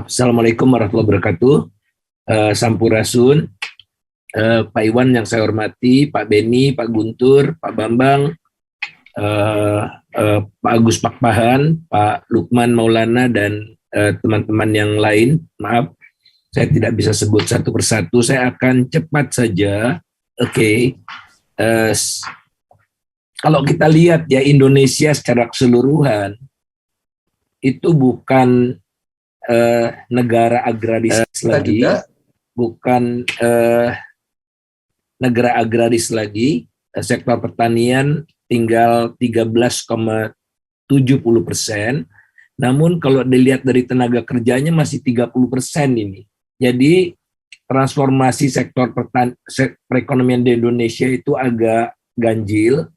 Assalamualaikum warahmatullahi wabarakatuh. Sampurasun, Pak Iwan yang saya hormati, Pak Beni, Pak Guntur, Pak Bambang, Pak Agus Pakpahan, Pak Lukman Maulana, dan teman-teman yang lain. Maaf, saya tidak bisa sebut satu persatu. Saya akan cepat saja. Oke. Kalau kita lihat ya, Indonesia secara keseluruhan itu bukan negara agraris lagi, bukan negara agraris lagi. Sektor pertanian tinggal 13,70%. Namun kalau dilihat dari tenaga kerjanya masih 30% ini. Jadi transformasi sektor perekonomian di Indonesia itu agak ganjil.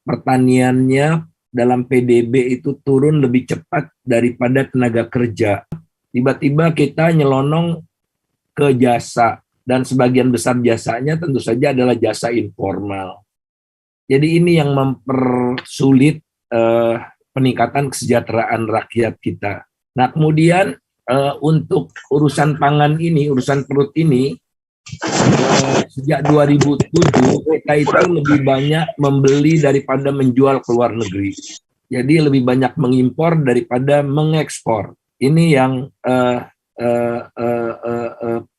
Pertaniannya dalam PDB itu turun lebih cepat daripada tenaga kerja. Tiba-tiba kita nyelonong ke jasa, dan sebagian besar jasanya tentu saja adalah jasa informal. Jadi ini yang mempersulit peningkatan kesejahteraan rakyat kita. Nah, kemudian untuk urusan pangan ini, urusan perut ini, sejak 2007 kita itu lebih banyak membeli daripada menjual ke luar negeri. Jadi lebih banyak mengimpor daripada mengekspor. Ini yang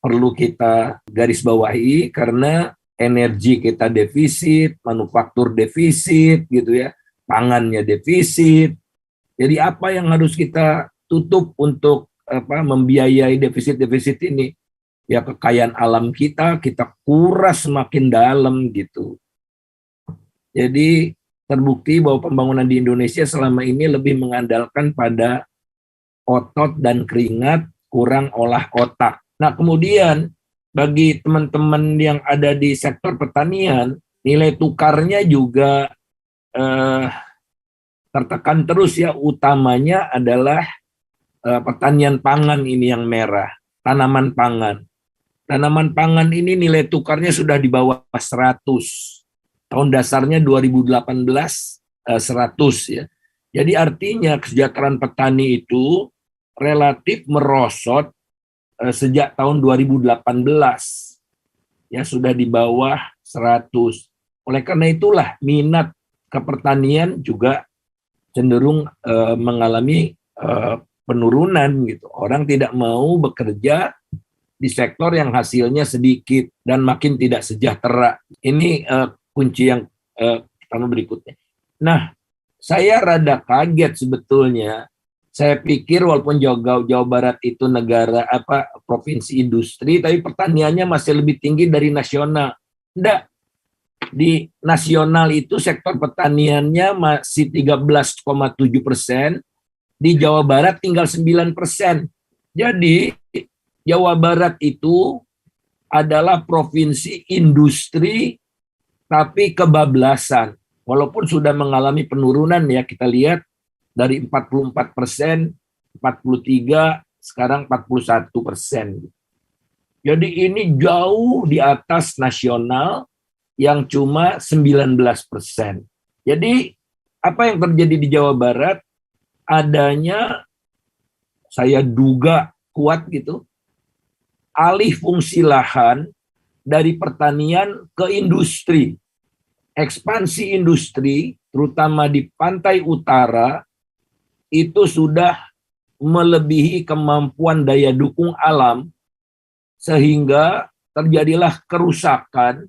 perlu kita garis bawahi, karena energi kita defisit, manufaktur defisit, gitu ya, pangannya defisit. Jadi apa yang harus kita tutup untuk membiayai defisit-defisit ini? Ya, kekayaan alam kita kuras semakin dalam gitu. Jadi terbukti bahwa pembangunan di Indonesia selama ini lebih mengandalkan pada otot dan keringat, kurang olah otak. Nah, kemudian bagi teman-teman yang ada di sektor pertanian, nilai tukarnya juga tertekan terus ya, utamanya adalah pertanian pangan ini yang merah, tanaman pangan. Tanaman pangan ini nilai tukarnya sudah di bawah 100. Tahun dasarnya 2018 100 ya. Jadi artinya kesejahteraan petani itu relatif merosot sejak tahun 2018. Ya, sudah di bawah 100. Oleh karena itulah minat ke pertanian juga cenderung mengalami penurunan gitu. Orang tidak mau bekerja di sektor yang hasilnya sedikit dan makin tidak sejahtera. Ini kunci yang pertama berikutnya. Nah, saya rada kaget sebetulnya. Saya pikir walaupun Jawa Barat itu negara provinsi industri, tapi pertaniannya masih lebih tinggi dari nasional. Enggak. Di nasional itu sektor pertaniannya masih 13,7%, di Jawa Barat tinggal 9%. Jadi Jawa Barat itu adalah provinsi industri tapi kebablasan. Walaupun sudah mengalami penurunan ya, kita lihat dari 44%, 43%, sekarang 41%. Jadi ini jauh di atas nasional yang cuma 19%. Jadi apa yang terjadi di Jawa Barat? Adanya, saya duga kuat gitu, alih fungsi lahan dari pertanian ke industri. Ekspansi industri, terutama di pantai utara, itu sudah melebihi kemampuan daya dukung alam, sehingga terjadilah kerusakan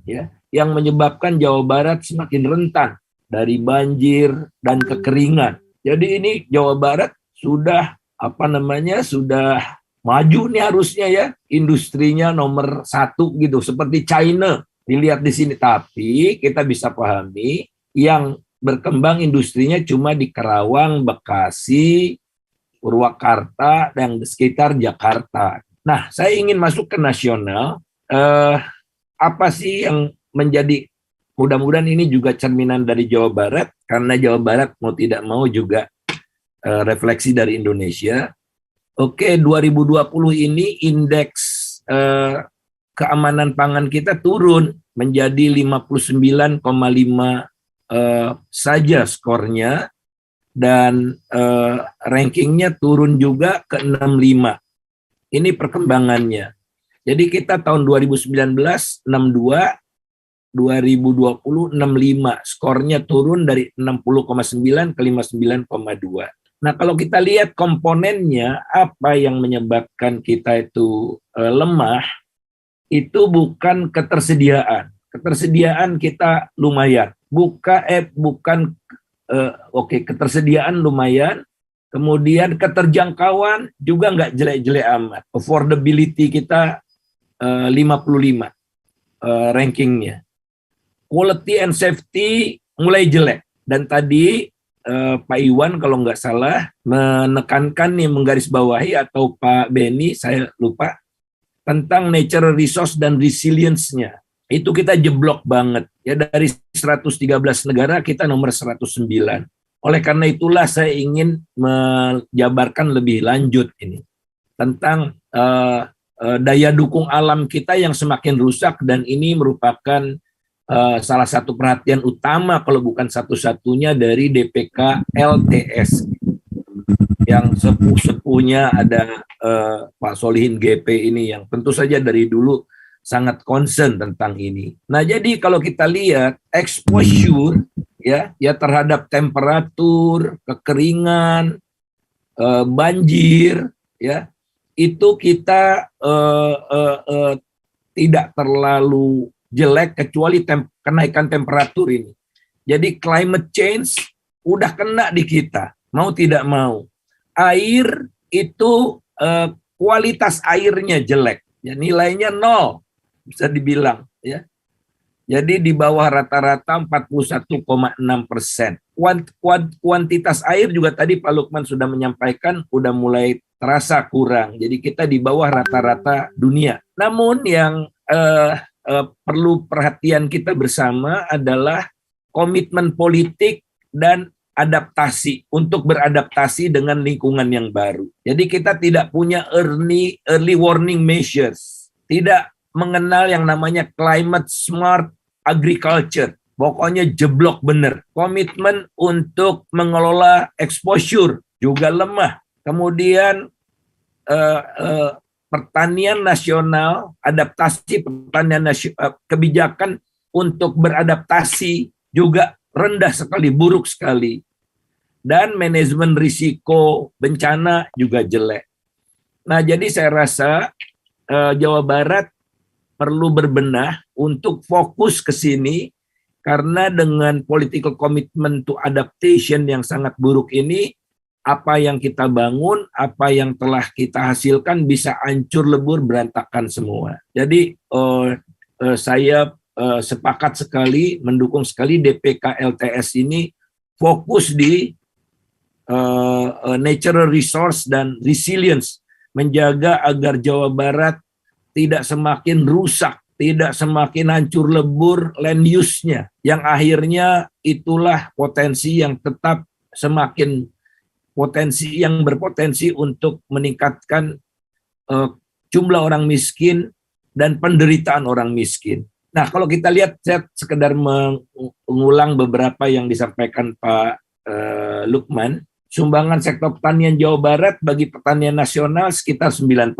ya, yang menyebabkan Jawa Barat semakin rentan dari banjir dan kekeringan. Jadi ini Jawa Barat sudah sudah maju nih harusnya ya, industrinya nomor 1 gitu, seperti China dilihat di sini. Tapi kita bisa pahami yang berkembang industrinya cuma di Karawang, Bekasi, Purwakarta, dan di sekitar Jakarta. Nah, saya ingin masuk ke nasional. Apa sih yang menjadi, mudah-mudahan ini juga cerminan dari Jawa Barat, karena Jawa Barat mau tidak mau juga refleksi dari Indonesia. Oke, 2020 ini indeks keamanan pangan kita turun menjadi 59,5 saja skornya. dan rankingnya turun juga ke 65. Ini perkembangannya. Jadi kita tahun 2019 62, 2020 65, skornya turun dari 60,9 ke 59,2. Nah, kalau kita lihat komponennya, apa yang menyebabkan kita itu lemah, itu bukan ketersediaan. Ketersediaan kita lumayan. Ketersediaan lumayan. Kemudian keterjangkauan juga nggak jelek-jelek amat. Affordability kita 55 rankingnya. Quality and safety mulai jelek. Dan tadi Pak Iwan kalau nggak salah menekankan nih, menggarisbawahi, atau Pak Beni, saya lupa, tentang natural resource dan resilience-nya. Itu kita jeblok banget. Ya, dari 113 negara kita nomor 109. Oleh karena itulah saya ingin menjabarkan lebih lanjut ini tentang daya dukung alam kita yang semakin rusak, dan ini merupakan salah satu perhatian utama, kalau bukan satu-satunya, dari DPK LTS. Yang sepuh-sepuhnya ada Pak Solihin GP ini, yang tentu saja dari dulu sangat concern tentang ini. Nah, jadi kalau kita lihat exposure ya terhadap temperatur, kekeringan, banjir, ya itu kita tidak terlalu jelek, kecuali kenaikan temperatur ini. Jadi climate change udah kena di kita, mau tidak mau. Air itu kualitas airnya jelek, ya, nilainya 0 bisa dibilang, ya. Jadi di bawah rata-rata 41,6%. Kuantitas air juga tadi Pak Lukman sudah menyampaikan udah mulai terasa kurang. Jadi kita di bawah rata-rata dunia. Namun yang perlu perhatian kita bersama adalah komitmen politik dan adaptasi, untuk beradaptasi dengan lingkungan yang baru. Jadi kita tidak punya early warning measures, tidak mengenal yang namanya climate smart agriculture. Pokoknya jeblok bener. Komitmen untuk mengelola exposure juga lemah. Kemudian pertanian nasional, adaptasi pertanian nasional, kebijakan untuk beradaptasi juga rendah sekali, buruk sekali. Dan manajemen risiko bencana juga jelek. Nah, jadi saya rasa Jawa Barat perlu berbenah untuk fokus ke sini, karena dengan political commitment to adaptation yang sangat buruk ini, apa yang kita bangun, apa yang telah kita hasilkan bisa hancur lebur, berantakan semua. Jadi saya sepakat sekali, mendukung sekali DPK LTS ini fokus di natural resource dan resilience, menjaga agar Jawa Barat tidak semakin rusak, tidak semakin hancur lebur land use-nya, yang akhirnya itulah potensi yang tetap semakin yang berpotensi untuk meningkatkan jumlah orang miskin dan penderitaan orang miskin. Nah, kalau kita lihat, saya sekedar mengulang beberapa yang disampaikan Pak Lukman. Sumbangan sektor pertanian Jawa Barat bagi pertanian nasional sekitar 9%.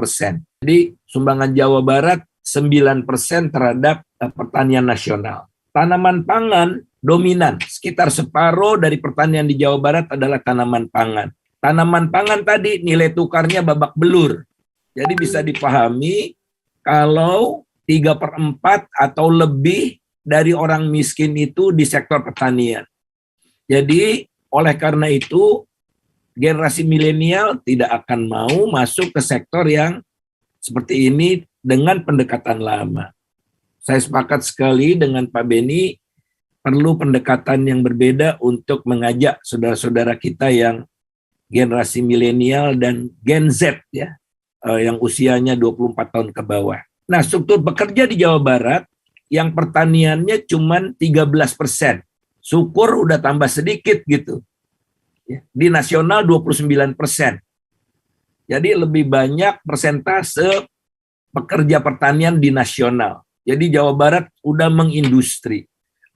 Jadi sumbangan Jawa Barat 9% terhadap pertanian nasional. Tanaman pangan dominan, sekitar separuh dari pertanian di Jawa Barat adalah tanaman pangan. Tanaman pangan tadi nilai tukarnya babak belur. Jadi bisa dipahami kalau 3/4 atau lebih dari orang miskin itu di sektor pertanian. Jadi oleh karena itu, generasi milenial tidak akan mau masuk ke sektor yang seperti ini dengan pendekatan lama. Saya sepakat sekali dengan Pak Beni, perlu pendekatan yang berbeda untuk mengajak saudara-saudara kita yang generasi milenial dan Gen Z, ya, yang usianya 24 tahun ke bawah. Nah, struktur pekerja di Jawa Barat yang pertaniannya cuma 13%. Syukur udah tambah sedikit gitu. Di nasional 29%. Jadi lebih banyak persentase pekerja pertanian di nasional. Jadi Jawa Barat udah mengindustri.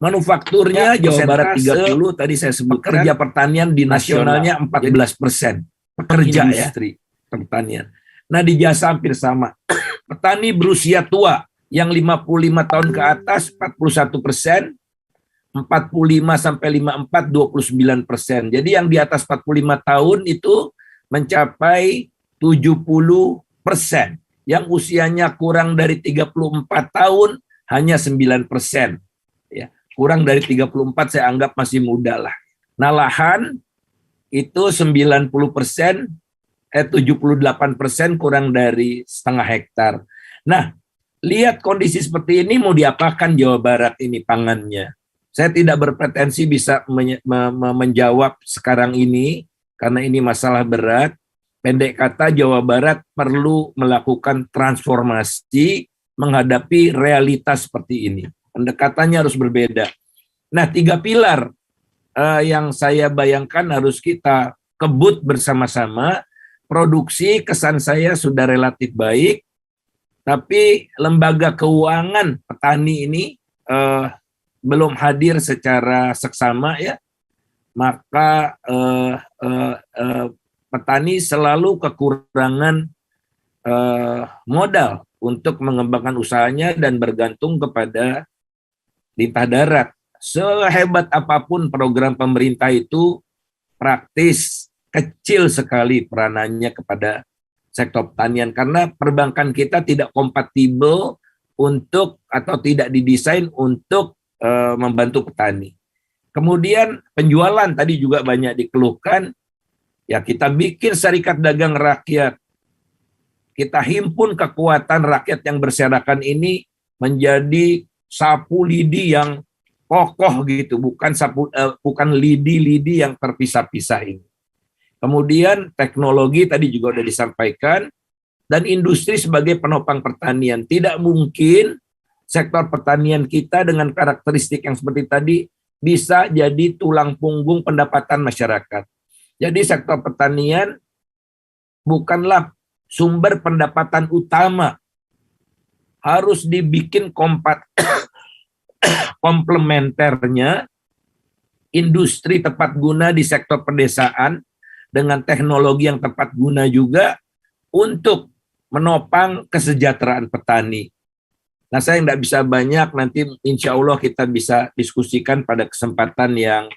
Manufakturnya Jawa Barat 30, tadi saya sebut pekerja pertanian di nasionalnya 14%. Pekerja industri pertanian. Nah, di jasa hampir sama. Petani berusia tua yang 55 tahun ke atas 41%, 45 sampai 54 29%. Jadi yang di atas 45 tahun itu mencapai 70%. Yang usianya kurang dari 34 tahun hanya 9%. Ya, kurang dari 34 saya anggap masih muda lah. Nah, lahan itu 90%, 78% kurang dari setengah hektar. Nah, lihat kondisi seperti ini mau diapakan Jawa Barat ini pangannya. Saya tidak berpretensi bisa menjawab sekarang ini karena ini masalah berat. Pendek kata, Jawa Barat perlu melakukan transformasi menghadapi realitas seperti ini. Pendekatannya harus berbeda. Nah, 3 pilar yang saya bayangkan harus kita kebut bersama-sama. Produksi kesan saya sudah relatif baik, tapi lembaga keuangan petani ini belum hadir secara seksama ya. Maka petani selalu kekurangan modal untuk mengembangkan usahanya dan bergantung kepada lintah darat. Sehebat apapun program pemerintah itu praktis kecil sekali peranannya kepada sektor pertanian karena perbankan kita tidak kompatibel untuk atau tidak didesain untuk membantu petani. Kemudian penjualan tadi juga banyak dikeluhkan. Ya, kita bikin serikat dagang rakyat. Kita himpun kekuatan rakyat yang berserakan ini menjadi sapu lidi yang kokoh gitu, bukan lidi-lidi yang terpisah-pisah ini. Kemudian teknologi tadi juga sudah disampaikan, dan industri sebagai penopang pertanian. Tidak mungkin sektor pertanian kita dengan karakteristik yang seperti tadi bisa jadi tulang punggung pendapatan masyarakat. Jadi sektor pertanian bukanlah sumber pendapatan utama. Harus dibikin komplementernya industri tepat guna di sektor pedesaan dengan teknologi yang tepat guna juga untuk menopang kesejahteraan petani. Nah, saya nggak bisa banyak, nanti insya Allah kita bisa diskusikan pada kesempatan yang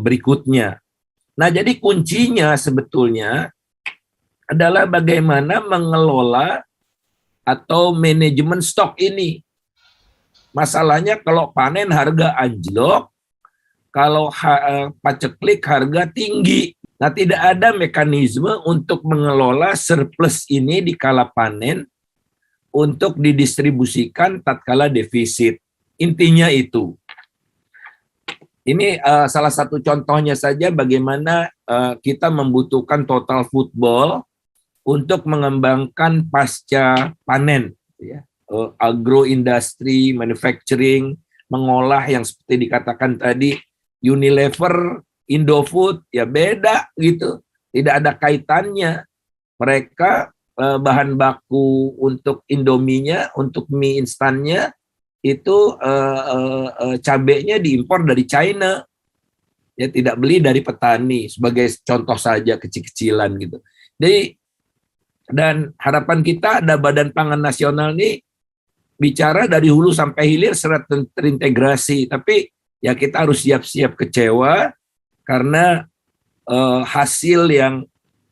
berikutnya. Nah, jadi kuncinya sebetulnya adalah bagaimana mengelola atau manajemen stok ini. Masalahnya kalau panen harga anjlok, kalau paceklik harga tinggi. Nah, tidak ada mekanisme untuk mengelola surplus ini di kala panen untuk didistribusikan tatkala defisit. Intinya itu. Ini salah satu contohnya saja bagaimana kita membutuhkan total football untuk mengembangkan pasca panen, ya. Agroindustri, manufacturing, mengolah yang seperti dikatakan tadi, Unilever, Indofood, ya beda gitu. Tidak ada kaitannya. Mereka bahan baku untuk Indominya, untuk mie instannya, itu cabenya diimpor dari China. Ya, tidak beli dari petani, sebagai contoh saja kecil-kecilan gitu. Jadi, dan harapan kita ada Badan Pangan Nasional ini bicara dari hulu sampai hilir serat terintegrasi, tapi ya kita harus siap-siap kecewa karena hasil yang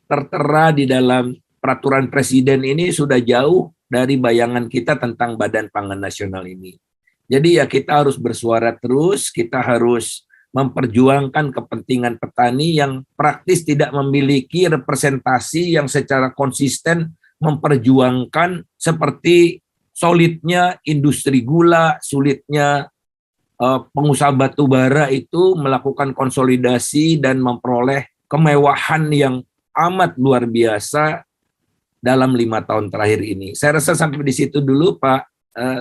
tertera di dalam peraturan presiden ini sudah jauh dari bayangan kita tentang Badan Pangan Nasional ini. Jadi ya kita harus bersuara terus, kita harus memperjuangkan kepentingan petani yang praktis tidak memiliki representasi yang secara konsisten memperjuangkan seperti solidnya industri gula, sulitnya pengusaha batu bara itu melakukan konsolidasi dan memperoleh kemewahan yang amat luar biasa dalam 5 tahun terakhir ini. Saya rasa sampai di situ dulu, Pak.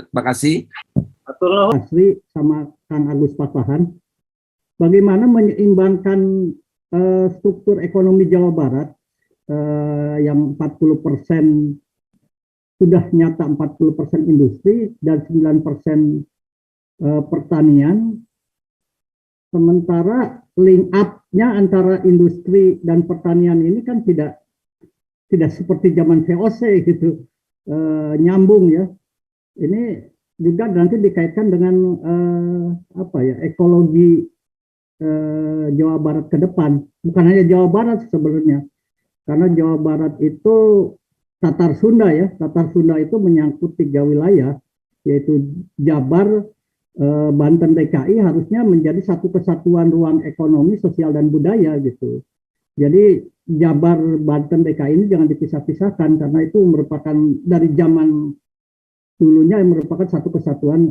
Terima kasih. Asri sama Kang Agus Papahan. Bagaimana menyeimbangkan struktur ekonomi Jawa Barat yang 40% sudah nyata 40% industri dan 9% pertanian, sementara link up-nya antara industri dan pertanian ini kan tidak seperti zaman VOC gitu, nyambung ya. Ini juga nanti dikaitkan dengan ekologi Jawa Barat ke depan. Bukan hanya Jawa Barat sebenarnya, karena Jawa Barat itu Tatar Sunda ya. Tatar Sunda itu menyangkut 3 wilayah, yaitu Jabar, Banten, DKI harusnya menjadi satu kesatuan ruang ekonomi, sosial, dan budaya gitu. Jadi Jabar, Banten, DKI ini jangan dipisah-pisahkan karena itu merupakan dari zaman dulunya yang merupakan satu kesatuan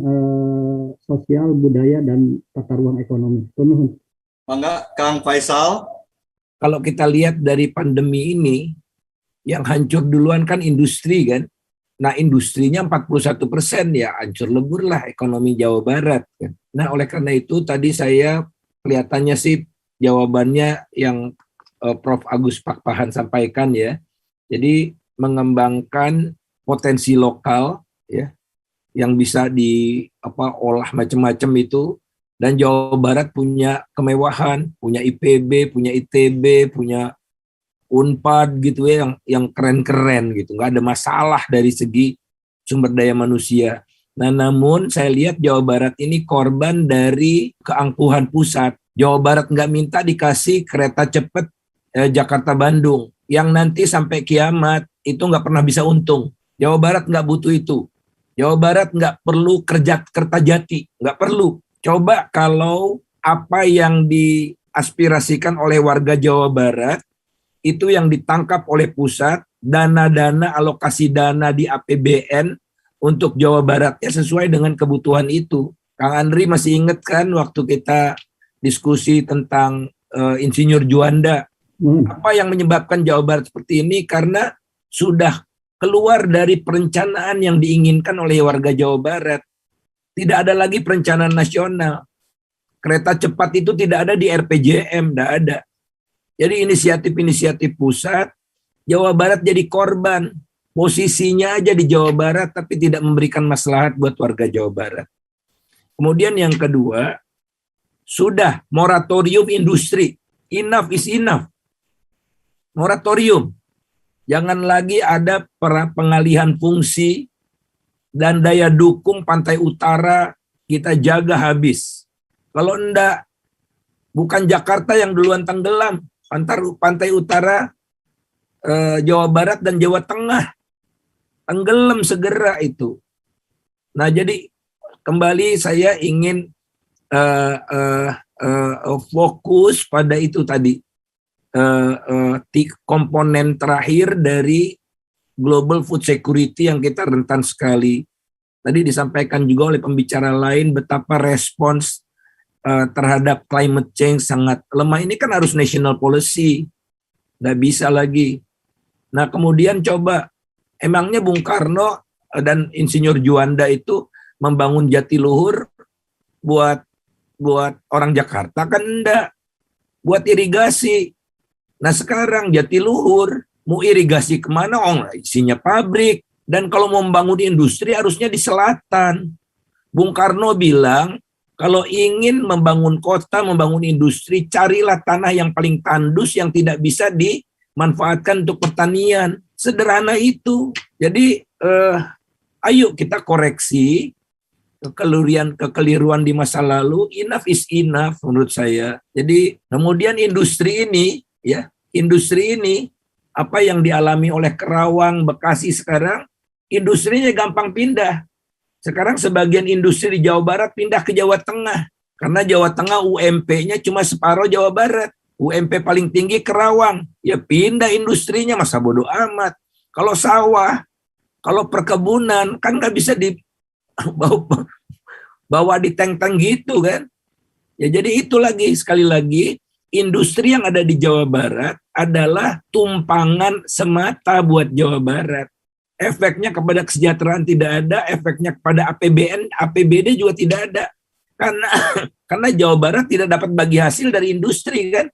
sosial, budaya, dan tata ruang ekonomi. Nuhun. Mangga, Kang Faisal. Kalau kita lihat dari pandemi ini, yang hancur duluan kan industri kan. Nah, industrinya 41% ya, hancur lebur lah ekonomi Jawa Barat. Nah, oleh karena itu tadi saya kelihatannya sih jawabannya yang Prof. Agus Pakpahan sampaikan ya. Jadi mengembangkan potensi lokal ya, yang bisa olah macam-macam itu. Dan Jawa Barat punya kemewahan, punya IPB, punya ITB, punya Unpad gitu ya, yang keren-keren gitu, nggak ada masalah dari segi sumber daya manusia. Nah, namun saya lihat Jawa Barat ini korban dari keangkuhan pusat. Jawa Barat nggak minta dikasih kereta cepat Jakarta-Bandung, yang nanti sampai kiamat itu nggak pernah bisa untung. Jawa Barat nggak butuh itu. Jawa Barat nggak perlu Kertajati, nggak perlu. Coba kalau apa yang diaspirasikan oleh warga Jawa Barat itu yang ditangkap oleh pusat, dana-dana, alokasi dana di APBN untuk Jawa Baratnya sesuai dengan kebutuhan itu. Kang Andri masih ingat kan waktu kita diskusi tentang Insinyur Juanda. Apa yang menyebabkan Jawa Barat seperti ini? Karena sudah keluar dari perencanaan yang diinginkan oleh warga Jawa Barat. Tidak ada lagi perencanaan nasional. Kereta cepat itu tidak ada di RPJM, tidak ada. Jadi inisiatif-inisiatif pusat, Jawa Barat jadi korban. Posisinya aja di Jawa Barat, tapi tidak memberikan maslahat buat warga Jawa Barat. Kemudian yang kedua, sudah moratorium industri. Enough is enough. Moratorium. Jangan lagi ada pengalihan fungsi dan daya dukung pantai utara kita jaga habis. Kalau enggak, bukan Jakarta yang duluan tenggelam. Pantai utara Jawa Barat dan Jawa Tengah tenggelam segera itu. Nah, jadi kembali saya ingin fokus pada itu tadi, komponen terakhir dari global food security yang kita rentan sekali. Tadi disampaikan juga oleh pembicara lain betapa respons terhadap climate change sangat lemah. Ini kan harus national policy, nggak bisa lagi. Nah, kemudian coba, emangnya Bung Karno dan Insinyur Juanda itu membangun Jatiluhur buat orang Jakarta? Kan enggak, buat irigasi. Nah, sekarang Jatiluhur mau irigasi kemana? Oh, isinya pabrik. Dan kalau mau membangun industri harusnya di selatan. Bung Karno bilang, kalau ingin membangun kota, membangun industri, carilah tanah yang paling tandus yang tidak bisa dimanfaatkan untuk pertanian. Sederhana itu. Jadi, ayo kita koreksi kekeliruan di masa lalu. Enough is enough menurut saya. Jadi, kemudian industri ini, apa yang dialami oleh Kerawang, Bekasi sekarang, industrinya gampang pindah. Sekarang sebagian industri di Jawa Barat pindah ke Jawa Tengah. Karena Jawa Tengah UMP-nya cuma separuh Jawa Barat. UMP paling tinggi Kerawang. Ya pindah industrinya, masa bodoh amat. Kalau sawah, kalau perkebunan, kan nggak bisa bawa di tank-tank gitu kan. Ya jadi itu lagi, sekali lagi, industri yang ada di Jawa Barat adalah tumpangan semata buat Jawa Barat. Efeknya kepada kesejahteraan tidak ada, efeknya kepada APBD juga tidak ada. Karena Jawa Barat tidak dapat bagi hasil dari industri kan.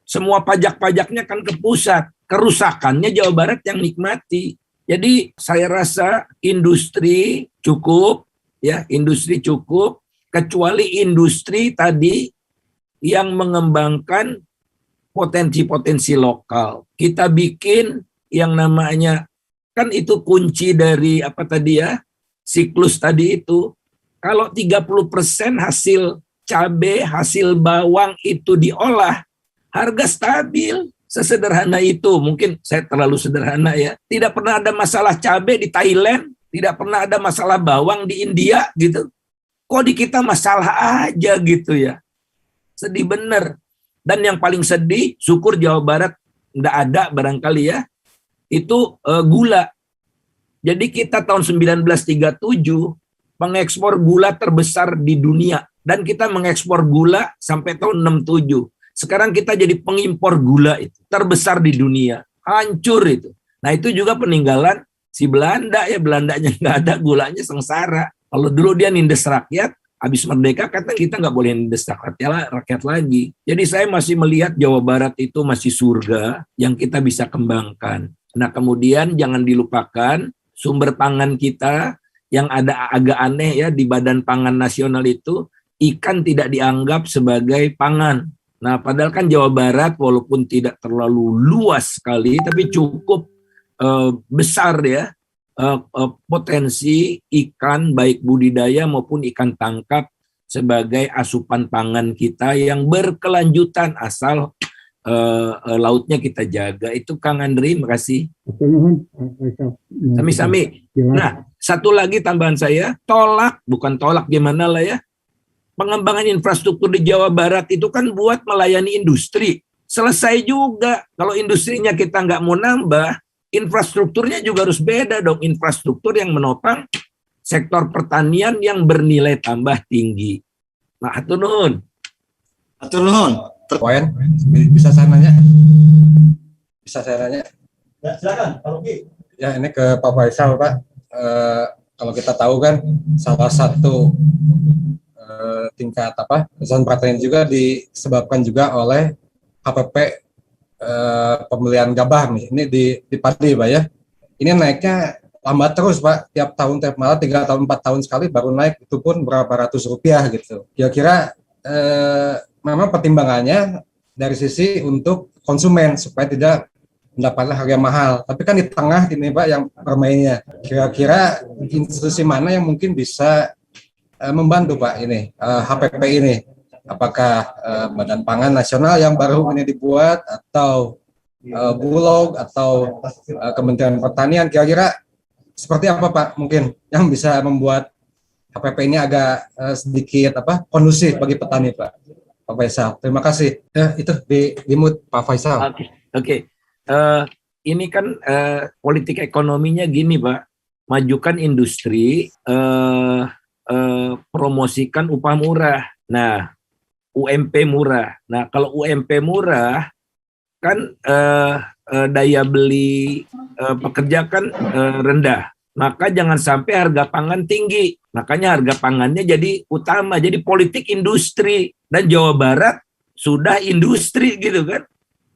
Semua pajak-pajaknya kan ke pusat. Kerusakannya Jawa Barat yang nikmati. Jadi saya rasa industri cukup, ya, industri cukup. kecuali industri tadi yang mengembangkan potensi-potensi lokal. Kita bikin yang namanya, kan itu kunci dari apa tadi ya, siklus tadi itu. Kalau 30% hasil cabai, hasil bawang itu diolah, harga stabil. Sesederhana itu. Mungkin saya terlalu sederhana ya. Tidak pernah ada masalah cabai di Thailand, tidak pernah ada masalah bawang di India gitu. Kok di kita masalah aja gitu ya. Sedih bener. Dan yang paling sedih, syukur Jawa Barat enggak ada barangkali ya, itu gula. Jadi kita tahun 1937 pengekspor gula terbesar di dunia. Dan kita mengekspor gula sampai tahun 67. Sekarang kita jadi pengimpor gula itu terbesar di dunia. Hancur itu. Nah itu juga peninggalan si Belanda ya. Belandanya nggak ada, gulanya sengsara. Kalau dulu dia nindes rakyat, habis merdeka kata kita nggak boleh nindes rakyat lagi. Jadi saya masih melihat Jawa Barat itu masih surga yang kita bisa kembangkan. Nah kemudian jangan dilupakan sumber pangan kita yang ada agak aneh ya, di Badan Pangan Nasional itu ikan tidak dianggap sebagai pangan. Nah padahal kan Jawa Barat walaupun tidak terlalu luas sekali tapi cukup besar ya, potensi ikan baik budidaya maupun ikan tangkap sebagai asupan pangan kita yang berkelanjutan asal lautnya kita jaga. Itu Kang Andri, makasih. Sami-sami. Nah, satu lagi tambahan saya, bukan tolak gimana lah ya, pengembangan infrastruktur di Jawa Barat itu kan buat melayani industri. Selesai juga. Kalau industrinya kita nggak mau nambah, infrastrukturnya juga harus beda dong. Infrastruktur yang menopang sektor pertanian yang bernilai tambah tinggi. Nah, hatur nuhun. Atur nuhun. Poin, bisa saya nanya? Bisa saya nanya? Ya, silakan, Pak Luki. Ya, ini ke Pak Faisal, Pak. Kalau kita tahu kan salah satu tingkat perusahaan pertanian juga disebabkan juga oleh HPP pembelian gabah nih. Ini di padi, Pak ya. Ini naiknya lambat terus, Pak. Tiap malah 3 tahun 4 tahun sekali baru naik, itu pun berapa ratus rupiah gitu. Kira-kira memang pertimbangannya dari sisi untuk konsumen supaya tidak mendapatkan harga mahal. Tapi kan di tengah ini Pak yang bermainnya. Kira-kira institusi mana yang mungkin bisa membantu Pak ini HPP ini? Apakah Badan Pangan Nasional yang baru ini dibuat atau Bulog atau Kementerian Pertanian? Kira-kira seperti apa Pak mungkin yang bisa membuat HPP ini agak sedikit kondusif bagi petani Pak? Pak Faisal, terima kasih. Itu di mute Pak Faisal. Oke. Ini kan politik ekonominya gini Pak, majukan industri, promosikan upah murah. Nah, UMP murah. Nah, kalau UMP murah kan daya beli pekerja kan rendah. Maka jangan sampai harga pangan tinggi. Makanya harga pangannya jadi utama. Jadi politik industri. Dan Jawa Barat sudah industri gitu kan.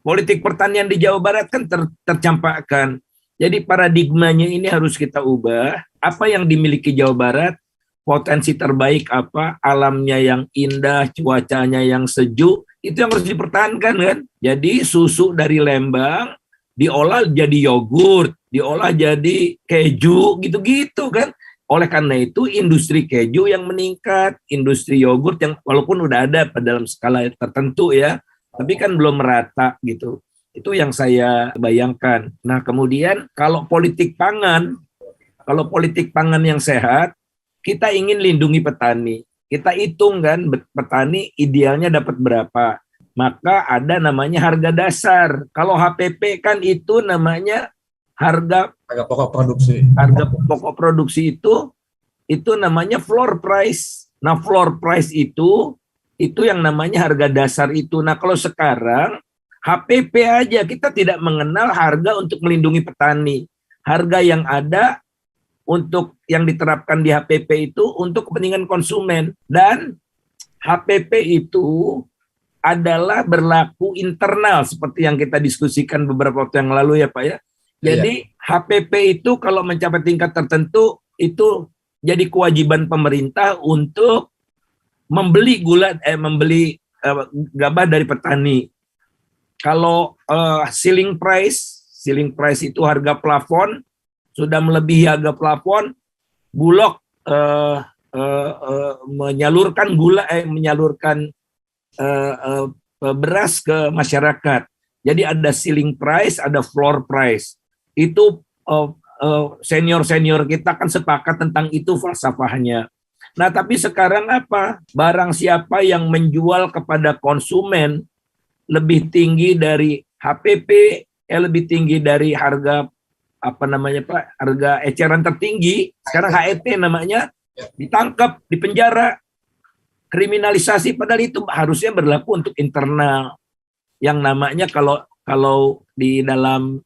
Politik pertanian di Jawa Barat kan tercampakkan. Jadi paradigmanya ini harus kita ubah. Apa yang dimiliki Jawa Barat, potensi terbaik apa, alamnya yang indah, cuacanya yang sejuk, itu yang harus dipertahankan kan. Jadi susu dari Lembang diolah jadi yogurt, diolah jadi keju, gitu-gitu kan. Oleh karena itu industri keju yang meningkat, industri yogurt yang walaupun udah ada dalam skala tertentu ya, tapi kan belum merata gitu. Itu yang saya bayangkan. Nah kemudian kalau politik pangan yang sehat, kita ingin lindungi petani. Kita hitung kan petani idealnya dapat berapa. Maka ada namanya harga dasar. Kalau HPP kan itu namanya harga pokok produksi. Harga pokok produksi itu namanya floor price. Nah, floor price itu yang namanya harga dasar itu. Nah, kalau sekarang HPP aja kita tidak mengenal harga untuk melindungi petani. Harga yang ada untuk yang diterapkan di HPP itu untuk kepentingan konsumen, dan HPP itu adalah berlaku internal seperti yang kita diskusikan beberapa waktu yang lalu ya Pak ya. Jadi HPP itu kalau mencapai tingkat tertentu itu jadi kewajiban pemerintah untuk membeli gabah dari petani. Kalau ceiling price itu harga plafon sudah melebihi harga plafon, Bulog menyalurkan beras ke masyarakat. Jadi ada ceiling price, ada floor price. Itu senior-senior kita kan sepakat tentang itu falsafahnya. Nah, tapi sekarang apa? Barang siapa yang menjual kepada konsumen lebih tinggi dari HPP, lebih tinggi dari harga harga eceran tertinggi, sekarang HET namanya, ditangkap, dipenjara, kriminalisasi, padahal itu harusnya berlaku untuk internal. Yang namanya kalau di dalam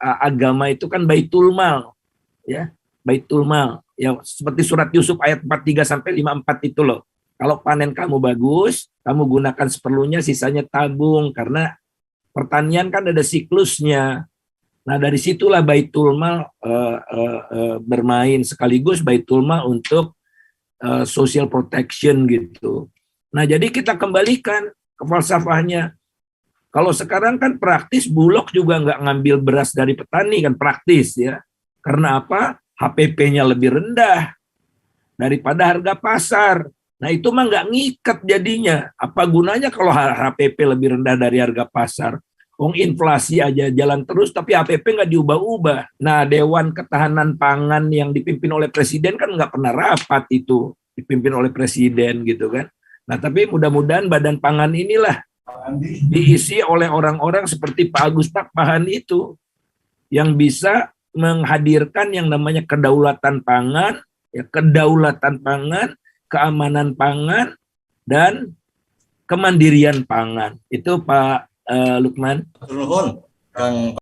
agama itu kan baitul mal, ya, baitul mal, ya, seperti surat Yusuf ayat 43 sampai 54 itu loh. Kalau panen kamu bagus, kamu gunakan seperlunya, sisanya tabung, karena pertanian kan ada siklusnya. Nah, dari situlah baitul mal bermain, sekaligus baitul mal untuk social protection gitu. Nah, jadi kita kembalikan ke falsafahnya. Kalau sekarang kan praktis, Bulog juga nggak ngambil beras dari petani, kan praktis ya. Karena apa? HPP-nya lebih rendah daripada harga pasar. Nah, itu mah nggak ngikat jadinya. Apa gunanya kalau HPP lebih rendah dari harga pasar? Wong inflasi aja jalan terus, tapi HPP nggak diubah-ubah. Nah, Dewan Ketahanan Pangan yang dipimpin oleh Presiden kan nggak pernah rapat itu, dipimpin oleh Presiden gitu kan. Nah, tapi mudah-mudahan Badan Pangan inilah diisi oleh orang-orang seperti Pak Agus Pakpahan itu, yang bisa menghadirkan yang namanya kedaulatan pangan, ya, kedaulatan pangan, keamanan pangan, dan kemandirian pangan. Itu Pak Lukman. Turun, Kang